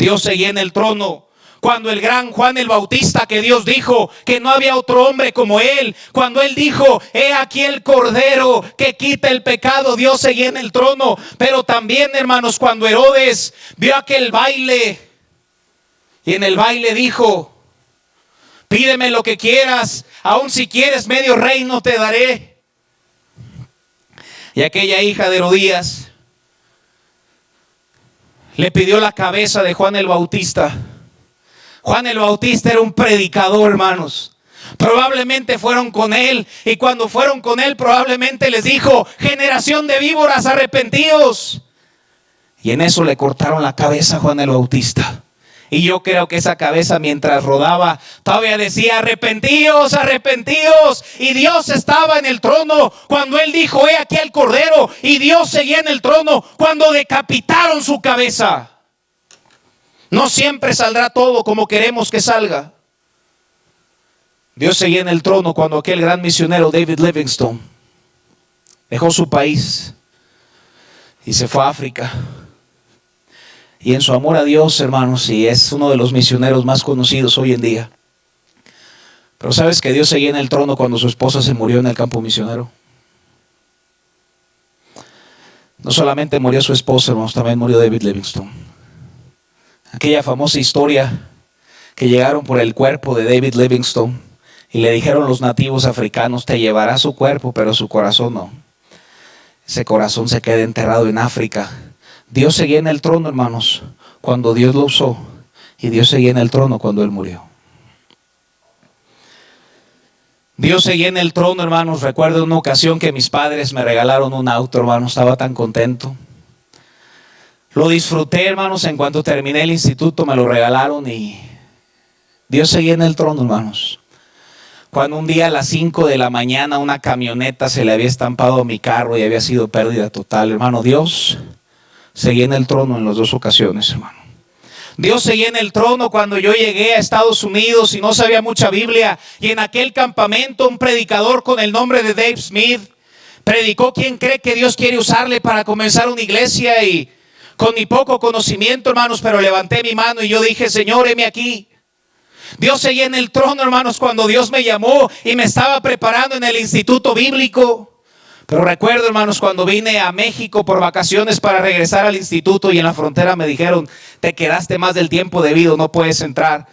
Dios seguía en el trono. Cuando el gran Juan el Bautista, que Dios dijo que no había otro hombre como él, cuando él dijo, he aquí el Cordero que quita el pecado, Dios seguía en el trono. Pero también, hermanos, cuando Herodes vio aquel baile, y en el baile dijo, pídeme lo que quieras, aun si quieres medio reino te daré. Y aquella hija de Herodías le pidió la cabeza de Juan el Bautista. Juan el Bautista era un predicador, hermanos. Probablemente fueron con él, y cuando fueron con él probablemente les dijo, generación de víboras, arrepentíos. Y en eso le cortaron la cabeza a Juan el Bautista. Y yo creo que esa cabeza, mientras rodaba, todavía decía, arrepentíos, arrepentíos. Y Dios estaba en el trono cuando él dijo, he aquí el Cordero. Y Dios seguía en el trono cuando decapitaron su cabeza. No siempre saldrá todo como queremos que salga. Dios seguía en el trono cuando aquel gran misionero David Livingstone dejó su país y se fue a África. Y en su amor a Dios, hermanos, y es uno de los misioneros más conocidos hoy en día. Pero ¿sabes que Dios seguía en el trono cuando su esposa se murió en el campo misionero? No solamente murió su esposa, hermanos, también murió David Livingstone. Aquella famosa historia que llegaron por el cuerpo de David Livingstone y le dijeron los nativos africanos, te llevará su cuerpo, pero su corazón no. Ese corazón se queda enterrado en África. Dios seguía en el trono, hermanos, cuando Dios lo usó, y Dios seguía en el trono cuando él murió. Dios seguía en el trono, hermanos. Recuerdo una ocasión que mis padres me regalaron un auto, hermanos, estaba tan contento. Lo disfruté, hermanos, en cuanto terminé el instituto me lo regalaron y Dios seguía en el trono, hermanos. Cuando un día a las 5 de la mañana una camioneta se le había estampado a mi carro y había sido pérdida total, hermano, Dios seguía en el trono en las dos ocasiones, hermano. Dios seguía en el trono cuando yo llegué a Estados Unidos y no sabía mucha Biblia, y en aquel campamento un predicador con el nombre de Dave Smith predicó quién cree que Dios quiere usarle para comenzar una iglesia. Y con mi poco conocimiento, hermanos, pero levanté mi mano y yo dije, Señor, heme aquí. Dios seguía en el trono, hermanos, cuando Dios me llamó y me estaba preparando en el instituto bíblico. Pero recuerdo, hermanos, cuando vine a México por vacaciones para regresar al instituto y en la frontera me dijeron, te quedaste más del tiempo debido, no puedes entrar.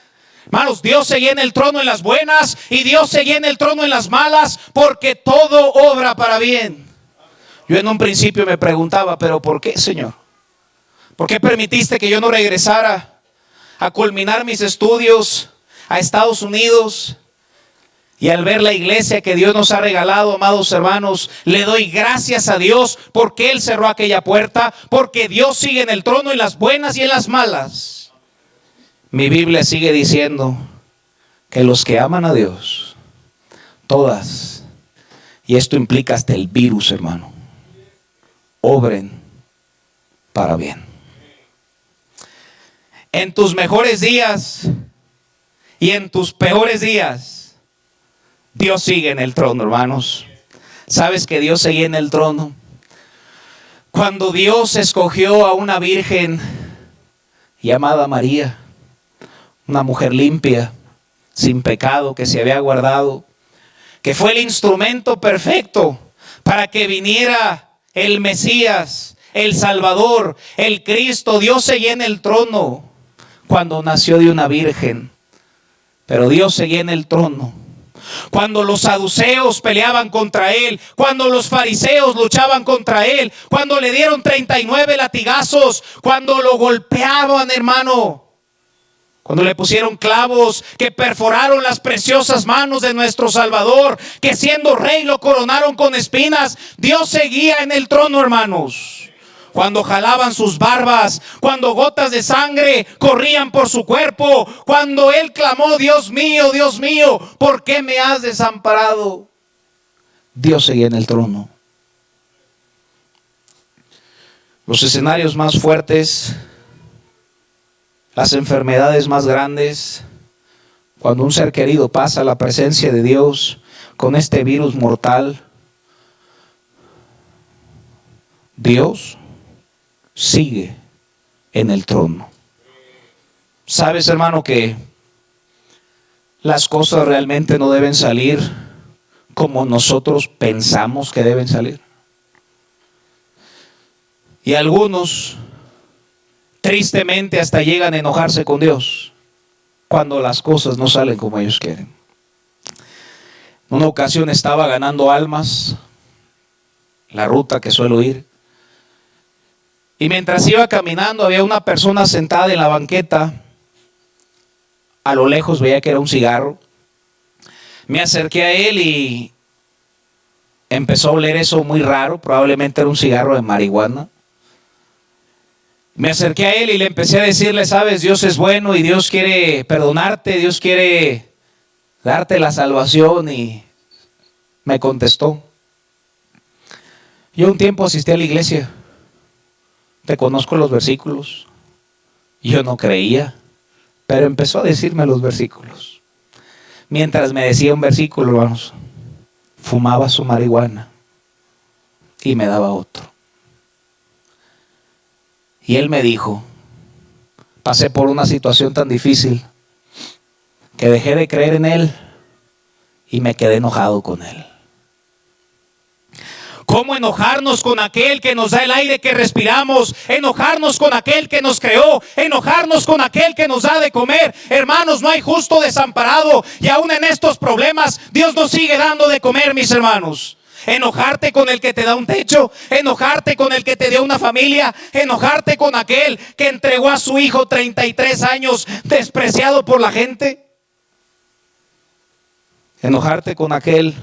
Hermanos, Dios seguía en el trono en las buenas y Dios seguía en el trono en las malas, porque todo obra para bien. Yo en un principio me preguntaba, pero ¿por qué, Señor? ¿Por qué permitiste que yo no regresara a culminar mis estudios a Estados Unidos? Y al ver la iglesia que Dios nos ha regalado, amados hermanos, le doy gracias a Dios porque Él cerró aquella puerta, porque Dios sigue en el trono en las buenas y en las malas. Mi Biblia sigue diciendo que los que aman a Dios, todas, y esto implica hasta el virus, hermano, obren para bien. En tus mejores días y en tus peores días, Dios sigue en el trono, hermanos. ¿Sabes que Dios sigue en el trono? Cuando Dios escogió a una virgen llamada María, una mujer limpia, sin pecado, que se había guardado, que fue el instrumento perfecto para que viniera el Mesías, el Salvador, el Cristo. Dios seguía en el trono cuando nació de una virgen, pero Dios seguía en el trono cuando los saduceos peleaban contra él, cuando los fariseos luchaban contra él, cuando le dieron 39 latigazos, cuando lo golpeaban, hermano, cuando le pusieron clavos que perforaron las preciosas manos de nuestro Salvador, que siendo rey lo coronaron con espinas. Dios seguía en el trono, hermanos. Cuando jalaban sus barbas, cuando gotas de sangre corrían por su cuerpo, cuando él clamó, Dios mío, ¿por qué me has desamparado? Dios seguía en el trono. Los escenarios más fuertes, las enfermedades más grandes, cuando un ser querido pasa a la presencia de Dios con este virus mortal, Dios sigue en el trono. Sabes, hermano, que las cosas realmente no deben salir como nosotros pensamos que deben salir. Y algunos, tristemente, hasta llegan a enojarse con Dios cuando las cosas no salen como ellos quieren. En una ocasión estaba ganando almas, la ruta que suelo ir, y mientras iba caminando había una persona sentada en la banqueta. A lo lejos veía que era un cigarro. Me acerqué a él y empezó a oler eso muy raro, probablemente era un cigarro de marihuana. Me acerqué a él y le empecé a decirle, sabes, Dios es bueno y Dios quiere perdonarte, Dios quiere darte la salvación. Y me contestó, yo un tiempo asistí a la iglesia, te conozco los versículos. Yo no creía, pero empezó a decirme los versículos. Mientras me decía un versículo, hermanos, fumaba su marihuana y me daba otro. Y él me dijo, pasé por una situación tan difícil que dejé de creer en él y me quedé enojado con él. ¿Cómo enojarnos con aquel que nos da el aire que respiramos? Enojarnos con aquel que nos creó, enojarnos con aquel que nos da de comer. Hermanos, no hay justo desamparado, y aún en estos problemas Dios nos sigue dando de comer, mis hermanos. Enojarte con el que te da un techo, enojarte con el que te dio una familia, enojarte con aquel que entregó a su hijo 33 años despreciado por la gente. Enojarte con aquel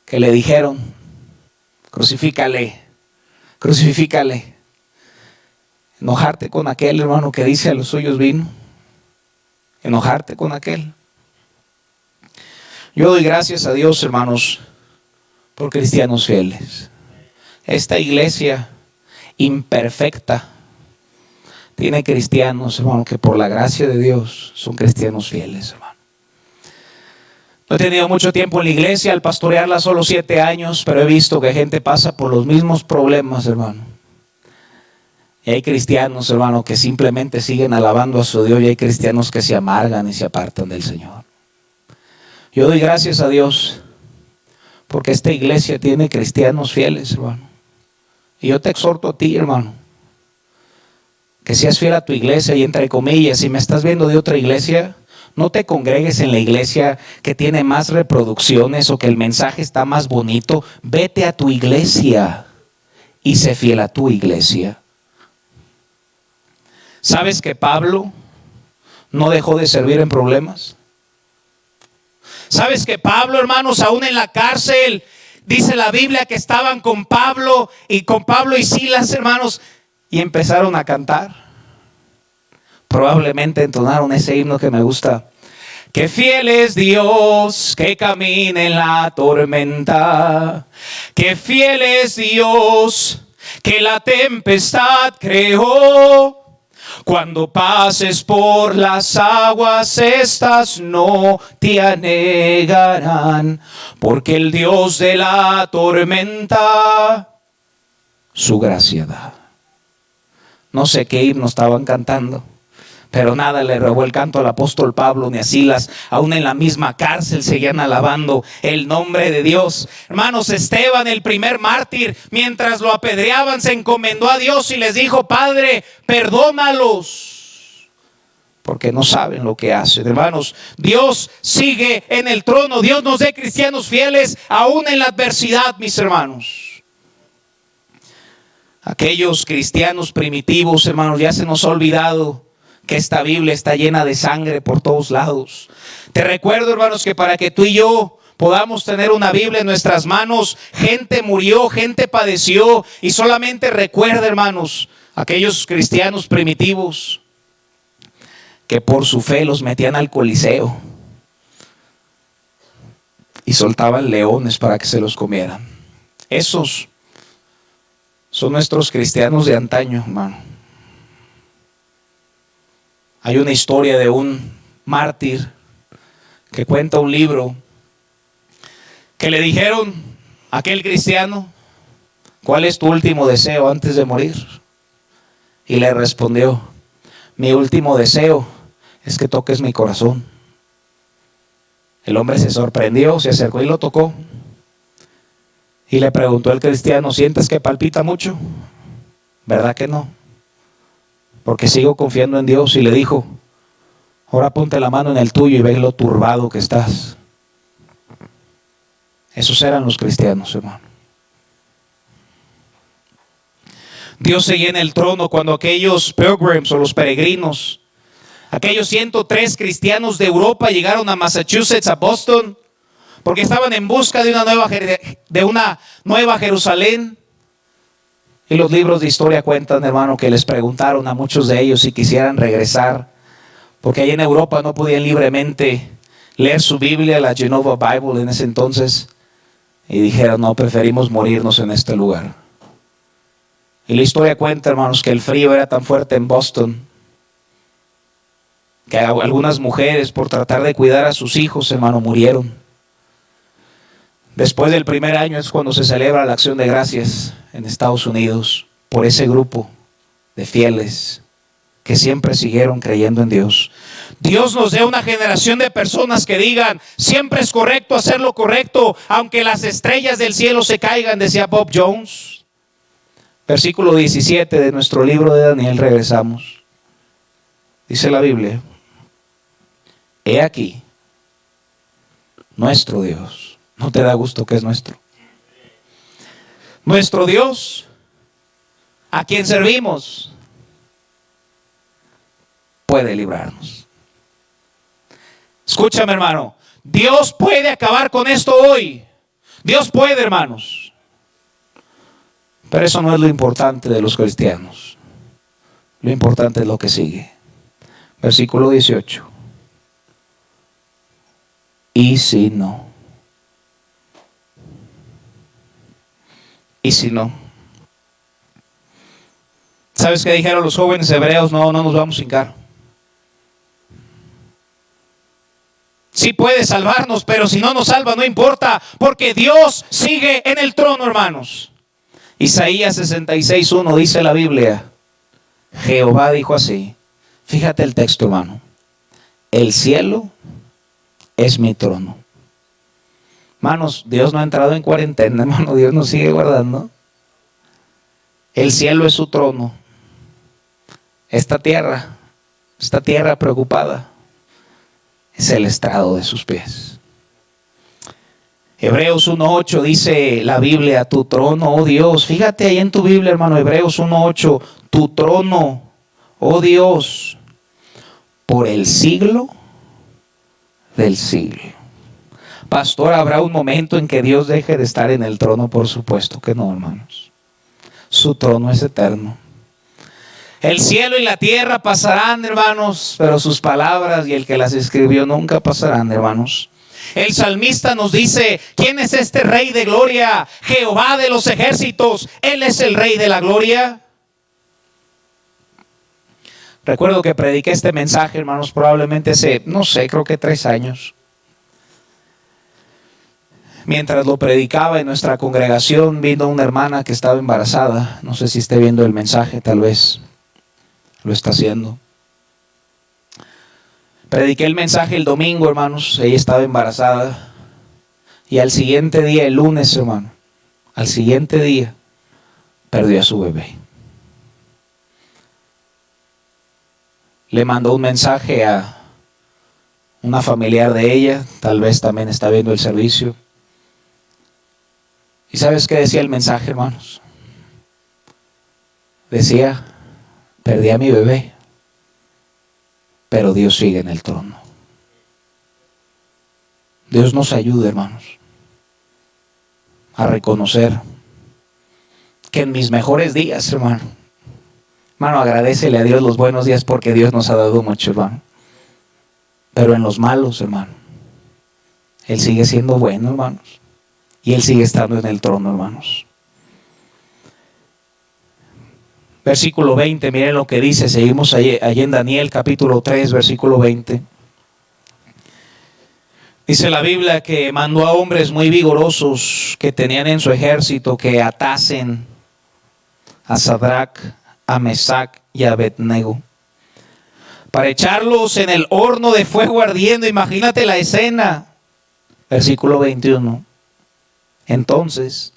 que le dijeron, crucifícale, crucifícale. Enojarte con aquel, hermano, que dice a los suyos vino. Enojarte con aquel. Yo doy gracias a Dios, hermanos, por cristianos fieles. Esta iglesia imperfecta tiene cristianos, hermano, que por la gracia de Dios son cristianos fieles, hermano. No he tenido mucho tiempo en la iglesia, al pastorearla solo 7 años, pero he visto que gente pasa por los mismos problemas, hermano. Y hay cristianos, hermano, que simplemente siguen alabando a su Dios, y hay cristianos que se amargan y se apartan del Señor. Yo doy gracias a Dios porque esta iglesia tiene cristianos fieles, hermano. Y yo te exhorto a ti, hermano, que seas fiel a tu iglesia. Y entre comillas, si me estás viendo de otra iglesia, no te congregues en la iglesia que tiene más reproducciones o que el mensaje está más bonito. Vete a tu iglesia y sé fiel a tu iglesia. ¿Sabes que Pablo no dejó de servir en problemas? ¿Sabes que Pablo, hermanos, aún en la cárcel, dice la Biblia que estaban con Pablo y Silas, hermanos, y empezaron a cantar? Probablemente entonaron ese himno que me gusta. Qué fiel es Dios que camina en la tormenta. Qué fiel es Dios que la tempestad creó. Cuando pases por las aguas, estas no te anegarán, porque el Dios de la tormenta su gracia da. No sé qué himno estaban cantando, pero nada le robó el canto al apóstol Pablo ni a Silas. Aún en la misma cárcel seguían alabando el nombre de Dios. Hermanos, Esteban, el primer mártir, mientras lo apedreaban, se encomendó a Dios y les dijo: Padre, perdónalos, porque no saben lo que hacen. Hermanos, Dios sigue en el trono. Dios nos dé cristianos fieles aún en la adversidad, mis hermanos. Aquellos cristianos primitivos, hermanos, ya se nos ha olvidado que esta Biblia está llena de sangre por todos lados. Te recuerdo, hermanos, que para que tú y yo podamos tener una Biblia en nuestras manos, gente murió, gente padeció. Y solamente recuerda, hermanos, aquellos cristianos primitivos que por su fe los metían al Coliseo y soltaban leones para que se los comieran. Esos son nuestros cristianos de antaño, hermano. Hay una historia de un mártir que cuenta un libro que le dijeron a aquel cristiano: ¿cuál es tu último deseo antes de morir? Y le respondió: mi último deseo es que toques mi corazón. El hombre se sorprendió, se acercó y lo tocó. Y le preguntó al cristiano, ¿sientes que palpita mucho? ¿Verdad que no? Porque sigo confiando en Dios. Y le dijo, ahora ponte la mano en el tuyo y ve lo turbado que estás. Esos eran los cristianos, hermano. Dios seguía en el trono cuando aquellos pilgrims o los peregrinos, aquellos 103 cristianos de Europa llegaron a Massachusetts, a Boston, porque estaban en busca de una nueva Jerusalén. Y los libros de historia cuentan, hermano, que les preguntaron a muchos de ellos si quisieran regresar, porque allá en Europa no podían libremente leer su Biblia, la Genova Bible en ese entonces, y dijeron, no, preferimos morirnos en este lugar. Y la historia cuenta, hermanos, que el frío era tan fuerte en Boston que algunas mujeres, por tratar de cuidar a sus hijos, hermano, murieron. Después del primer año es cuando se celebra la Acción de Gracias en Estados Unidos por ese grupo de fieles que siempre siguieron creyendo en Dios. Dios nos dé una generación de personas que digan, siempre es correcto hacer lo correcto, aunque las estrellas del cielo se caigan, decía Bob Jones. Versículo 17 de nuestro libro de Daniel, regresamos. Dice la Biblia, he aquí, nuestro Dios. ¿No te da gusto que es nuestro? Nuestro Dios, a quien servimos, puede librarnos. Escúchame, hermano, Dios puede acabar con esto hoy. Dios puede, hermanos. Pero eso no es lo importante de los cristianos. Lo importante es lo que sigue. Versículo 18. Y si no. Y si no. ¿Sabes qué dijeron los jóvenes hebreos? No nos vamos a hincar. Sí puede salvarnos, pero si no nos salva, no importa, porque Dios sigue en el trono, hermanos. Isaías 66:1 dice la Biblia, Jehová dijo así, fíjate el texto, hermano, el cielo es mi trono. Hermanos, Dios no ha entrado en cuarentena, hermano, Dios nos sigue guardando. El cielo es su trono. Esta tierra preocupada, es el estrado de sus pies. Hebreos 1:8 dice la Biblia, tu trono, oh Dios. Fíjate ahí en tu Biblia, hermano, Hebreos 1:8, tu trono, oh Dios, por el siglo del siglo. Pastor, ¿habrá un momento en que Dios deje de estar en el trono? Por supuesto que no, hermanos. Su trono es eterno. El cielo y la tierra pasarán, hermanos, pero sus palabras y el que las escribió nunca pasarán, hermanos. El salmista nos dice, ¿quién es este rey de gloria? Jehová de los ejércitos, Él es el rey de la gloria. Recuerdo que prediqué este mensaje, hermanos, probablemente hace, no sé, creo que 3 años. Mientras lo predicaba en nuestra congregación, vino una hermana que estaba embarazada. No sé si esté viendo el mensaje, tal vez lo está haciendo. Prediqué el mensaje el domingo, hermanos. Ella estaba embarazada. Y al siguiente día, el lunes, hermano, al siguiente día, perdió a su bebé. Le mandó un mensaje a una familiar de ella, tal vez también está viendo el servicio. ¿Y sabes qué decía el mensaje, hermanos? Decía, perdí a mi bebé, pero Dios sigue en el trono. Dios nos ayude, hermanos, a reconocer que en mis mejores días, hermano, agradécele a Dios los buenos días porque Dios nos ha dado mucho, hermano. Pero en los malos, hermano, Él sigue siendo bueno, hermanos. Y Él sigue estando en el trono, hermanos. Versículo 20, miren lo que dice. Seguimos allí en Daniel capítulo 3, versículo 20. Dice la Biblia que mandó a hombres muy vigorosos que tenían en su ejército que atasen a Sadrach, a Mesac y a Abednego. para echarlos en el horno de fuego ardiendo. Imagínate la escena. Versículo 21. Entonces,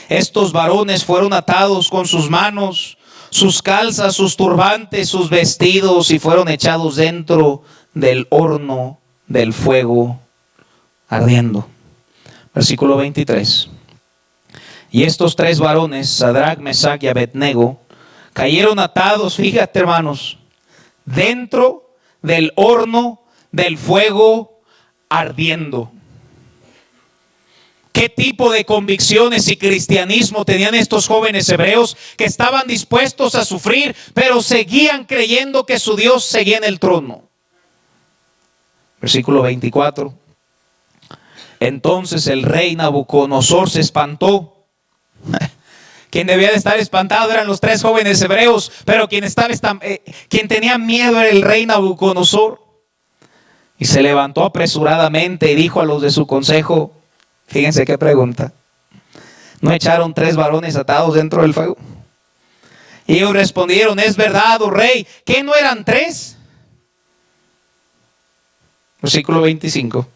estos varones fueron atados con sus manos, sus calzas, sus turbantes, sus vestidos, y fueron echados dentro del horno del fuego ardiendo. Versículo 23. Y estos tres varones, Sadrach, Mesach y Abednego, cayeron atados, fíjate hermanos, dentro del horno del fuego ardiendo. ¿Qué tipo de convicciones y cristianismo tenían estos jóvenes hebreos que estaban dispuestos a sufrir, pero seguían creyendo que su Dios seguía en el trono? Versículo 24. Entonces el rey Nabucodonosor se espantó. Quien debía de estar espantado eran los tres jóvenes hebreos, pero quien tenía miedo era el rey Nabucodonosor. Y se levantó apresuradamente y dijo a los de su consejo, fíjense qué pregunta, ¿no echaron tres varones atados dentro del fuego? Y ellos respondieron, es verdad, oh rey, ¿qué no eran tres? Versículo 25.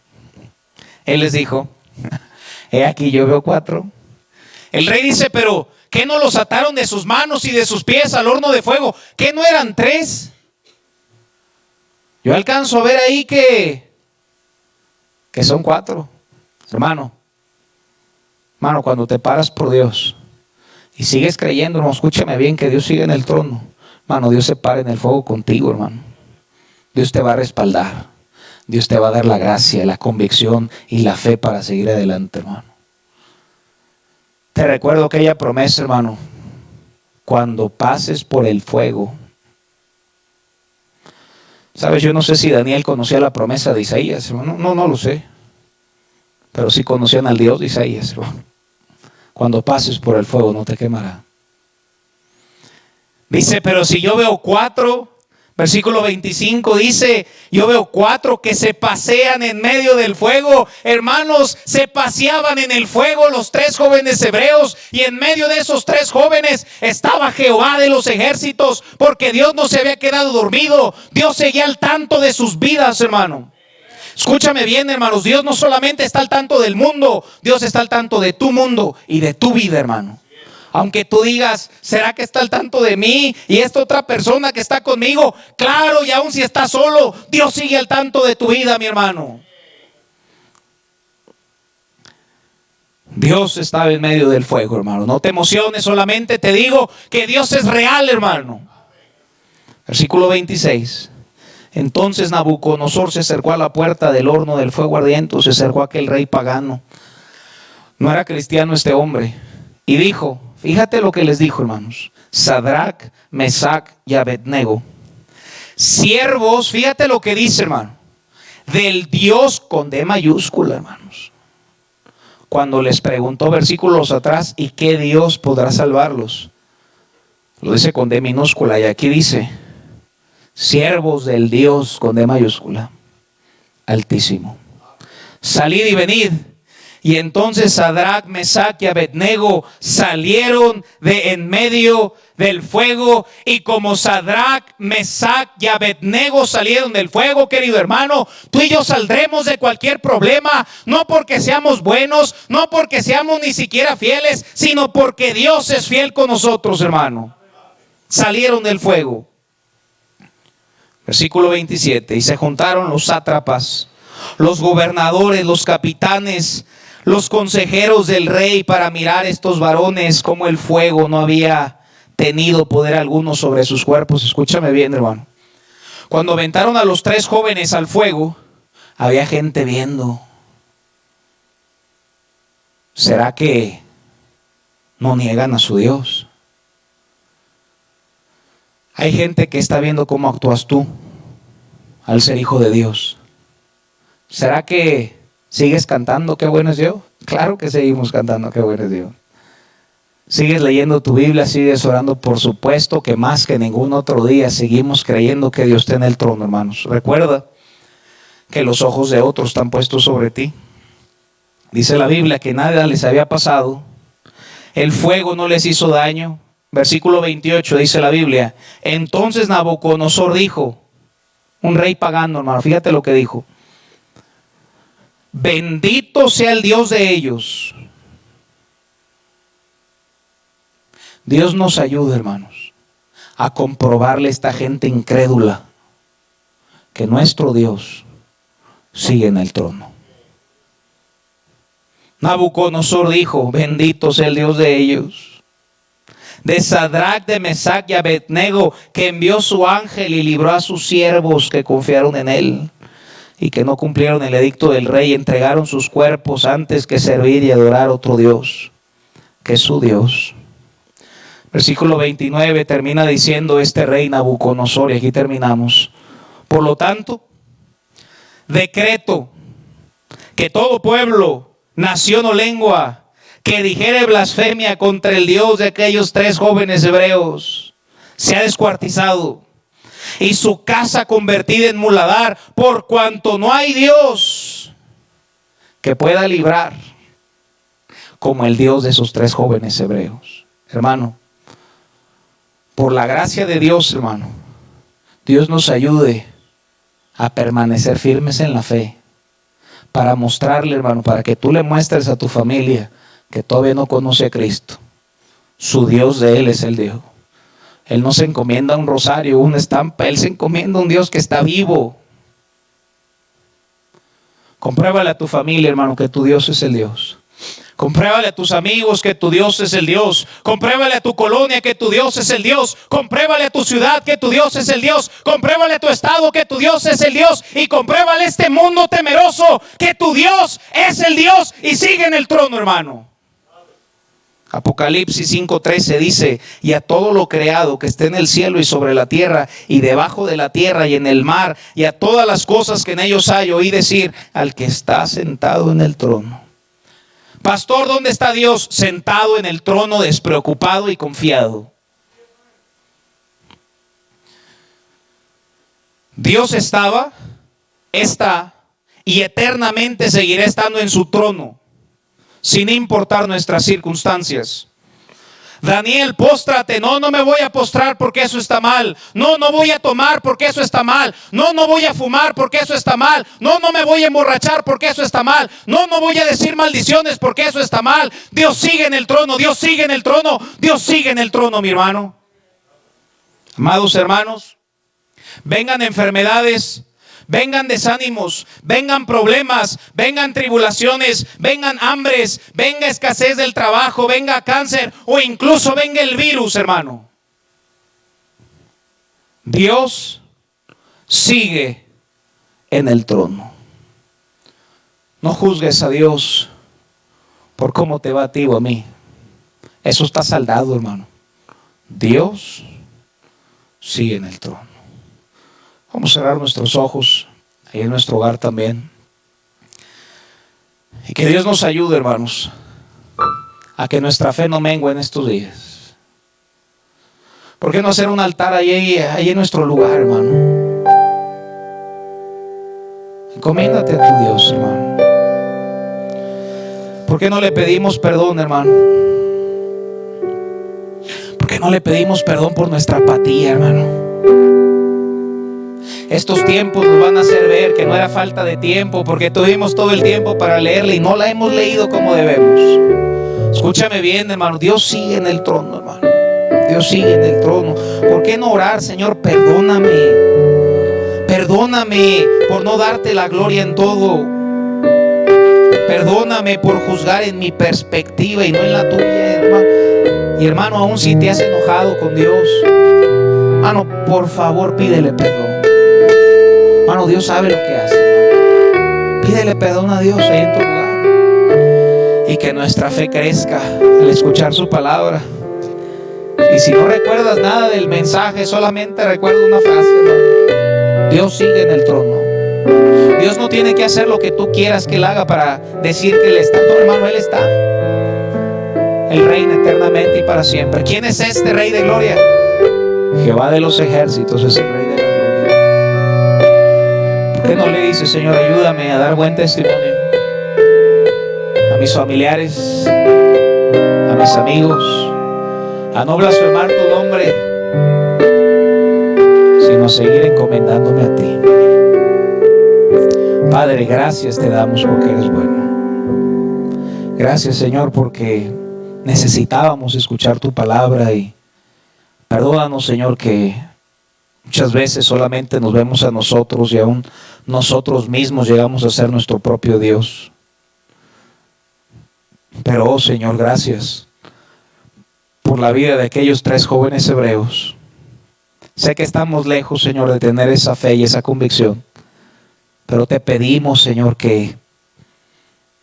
Él les dijo, he aquí yo veo cuatro. El rey dice, pero ¿qué no los ataron de sus manos y de sus pies al horno de fuego? ¿Qué no eran tres? Yo alcanzo a ver ahí que son cuatro. Hermano, cuando te paras por Dios y sigues creyendo, hermano, escúchame bien, que Dios sigue en el trono. Hermano, Dios se para en el fuego contigo, hermano. Dios te va a respaldar. Dios te va a dar la gracia, la convicción y la fe para seguir adelante, hermano. Te recuerdo aquella promesa, hermano. Cuando pases por el fuego. Sabes, yo no sé si Daniel conocía la promesa de Isaías, hermano. No lo sé. Pero sí conocían al Dios de Isaías, hermano. Cuando pases por el fuego no te quemará. Dice, pero si yo veo cuatro, versículo 25 dice, yo veo cuatro que se pasean en medio del fuego. Hermanos, se paseaban en el fuego los tres jóvenes hebreos, y en medio de esos tres jóvenes estaba Jehová de los ejércitos, porque Dios no se había quedado dormido. Dios seguía al tanto de sus vidas, hermano. Escúchame bien, hermanos, Dios no solamente está al tanto del mundo, Dios está al tanto de tu mundo y de tu vida, hermano. Aunque tú digas, ¿será que está al tanto de mí y esta otra persona que está conmigo? Claro, y aún si estás solo, Dios sigue al tanto de tu vida, mi hermano. Dios estaba en medio del fuego, hermano. No te emociones, solamente te digo que Dios es real, hermano. Versículo 26. Entonces Nabucodonosor se acercó a la puerta del horno del fuego ardiente, se acercó a aquel rey pagano. No era cristiano este hombre. Y dijo, fíjate lo que les dijo, hermanos. Sadrach, Mesach y Abednego, siervos, fíjate lo que dice, hermano, del Dios con D mayúscula, hermanos. Cuando les preguntó versículos atrás, ¿y qué Dios podrá salvarlos? Lo dice con D minúscula, y aquí dice, siervos del Dios con D mayúscula, Altísimo. Salid y venid. Y entonces Sadrach, Mesach y Abednego salieron de en medio del fuego. Y como Sadrach, Mesach y Abednego salieron del fuego, querido hermano, tú y yo saldremos de cualquier problema, no porque seamos buenos, no porque seamos ni siquiera fieles, sino porque Dios es fiel con nosotros, hermano. Salieron del fuego. Versículo 27. Y se juntaron los sátrapas, los gobernadores, los capitanes, los consejeros del rey para mirar estos varones, como el fuego no había tenido poder alguno sobre sus cuerpos. Escúchame bien, hermano. Cuando aventaron a los tres jóvenes al fuego, había gente viendo. ¿Será que no niegan a su Dios? Hay gente que está viendo cómo actúas tú al ser hijo de Dios. ¿Será que sigues cantando qué bueno es Dios? Claro que seguimos cantando qué bueno es Dios. Sigues leyendo tu Biblia, sigues orando, por supuesto que más que ningún otro día seguimos creyendo que Dios está en el trono, hermanos. Recuerda que los ojos de otros están puestos sobre ti. Dice la Biblia que nada les había pasado, el fuego no les hizo daño. Versículo 28 dice la Biblia, entonces Nabucodonosor dijo, Un rey pagano, hermano. Fíjate lo que dijo. Bendito sea el Dios de ellos. Dios nos ayude, hermanos, a comprobarle a esta gente incrédula que nuestro Dios sigue en el trono. Nabucodonosor dijo, bendito sea el Dios de ellos. De Sadrach, de Mesach y Abednego, que envió su ángel y libró a sus siervos que confiaron en él y que no cumplieron el edicto del rey, entregaron sus cuerpos antes que servir y adorar a otro Dios, que es su Dios. Versículo 29 termina diciendo este rey Nabucodonosor, y aquí terminamos. Por lo tanto, decreto que todo pueblo, nación o lengua que dijere blasfemia contra el Dios de aquellos 3 jóvenes hebreos sea descuartizado y su casa convertida en muladar, por cuanto no hay Dios que pueda librar como el Dios de esos 3 jóvenes hebreos. Hermano, por la gracia de Dios, hermano, Dios nos ayude a permanecer firmes en la fe, para mostrarle, hermano, para que tú le muestres a tu familia que todavía no conoce a Cristo. Su Dios de él es el Dios. Él no se encomienda a un rosario, una estampa. Él se encomienda a un Dios que está vivo. Compruébale a tu familia, hermano, que tu Dios es el Dios. Compruébale a tus amigos que tu Dios es el Dios. Compruébale a tu colonia que tu Dios es el Dios. Compruébale a tu ciudad que tu Dios es el Dios. Compruébale a tu estado que tu Dios es el Dios. Y compruébale a este mundo temeroso que tu Dios es el Dios y sigue en el trono, hermano. Apocalipsis 5:13 dice, y a todo lo creado que esté en el cielo y sobre la tierra y debajo de la tierra y en el mar y a todas las cosas que en ellos hay, oí decir, al que está sentado en el trono. Pastor, ¿dónde está Dios? Sentado en el trono, despreocupado y confiado. Dios estaba, está y eternamente seguirá estando en su trono, sin importar nuestras circunstancias. Daniel, póstrate. No, no me voy a postrar porque eso está mal. No, no voy a tomar porque eso está mal. No, no voy a fumar porque eso está mal. No, no me voy a emborrachar porque eso está mal. No, no voy a decir maldiciones porque eso está mal. Dios sigue en el trono, Dios sigue en el trono, Dios sigue en el trono, mi hermano. Amados hermanos, vengan enfermedades, vengan desánimos, vengan problemas, vengan tribulaciones, vengan hambres, venga escasez del trabajo, venga cáncer o incluso venga el virus, hermano. Dios sigue en el trono. No juzgues a Dios por cómo te va a ti o a mí. Eso está saldado, hermano. Dios sigue en el trono. Vamos a cerrar nuestros ojos ahí en nuestro hogar también. Y que Dios nos ayude, hermanos, a que nuestra fe no mengue en estos días. ¿Por qué no hacer un altar ahí en nuestro lugar, hermano? Encomiéndate a tu Dios, hermano. ¿Por qué no le pedimos perdón, hermano? ¿Por qué no le pedimos perdón por nuestra apatía, hermano? Estos tiempos nos van a hacer ver que no era falta de tiempo, porque tuvimos todo el tiempo para leerla y no la hemos leído como debemos. Escúchame bien, hermano. Dios sigue en el trono, hermano. Dios sigue en el trono. ¿Por qué no orar, Señor? Perdóname. Perdóname por no darte la gloria en todo. Perdóname por juzgar en mi perspectiva y no en la tuya, hermano. Y hermano, aún si te has enojado con Dios, hermano, por favor pídele perdón. Hermano, Dios sabe lo que hace, hermano. Pídele perdón a Dios ahí en tu lugar. Y que nuestra fe crezca al escuchar su palabra. Y si no recuerdas nada del mensaje, solamente recuerda una frase, hermano. Dios sigue en el trono. Dios no tiene que hacer lo que tú quieras que Él haga para decir que Él está. No, hermano, Él está. Él reina eternamente y para siempre. ¿Quién es este Rey de gloria? Jehová de los ejércitos es el Rey de la gloria. ¿Por qué no le dice, Señor, ayúdame a dar buen testimonio a mis familiares, a mis amigos, a no blasfemar tu nombre, sino a seguir encomendándome a ti? Padre, gracias te damos porque eres bueno. Gracias, Señor, porque necesitábamos escuchar tu palabra y perdónanos, Señor, que muchas veces solamente nos vemos a nosotros y aún nosotros mismos llegamos a ser nuestro propio Dios. Pero, oh Señor, gracias por la vida de aquellos 3 jóvenes hebreos. Sé que estamos lejos, Señor, de tener esa fe y esa convicción, pero te pedimos, Señor, que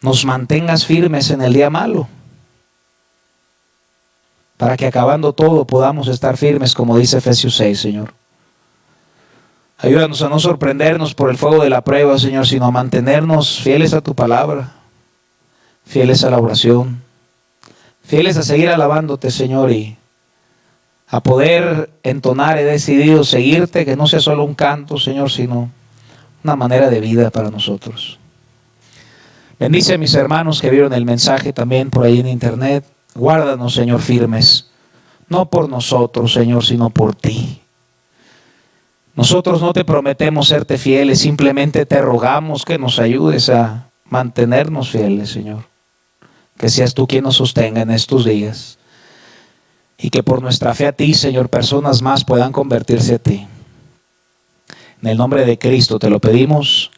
nos mantengas firmes en el día malo, para que acabando todo podamos estar firmes, como dice Efesios 6, Señor. Ayúdanos a no sorprendernos por el fuego de la prueba, Señor, sino a mantenernos fieles a tu palabra, fieles a la oración, fieles a seguir alabándote, Señor, y a poder entonar, he decidido seguirte, que no sea solo un canto, Señor, sino una manera de vida para nosotros. Bendice a mis hermanos que vieron el mensaje también por ahí en internet. Guárdanos, Señor, firmes, no por nosotros, Señor, sino por ti. Nosotros no te prometemos serte fieles, simplemente te rogamos que nos ayudes a mantenernos fieles, Señor. Que seas tú quien nos sostenga en estos días. Y que por nuestra fe a ti, Señor, personas más puedan convertirse a ti. En el nombre de Cristo te lo pedimos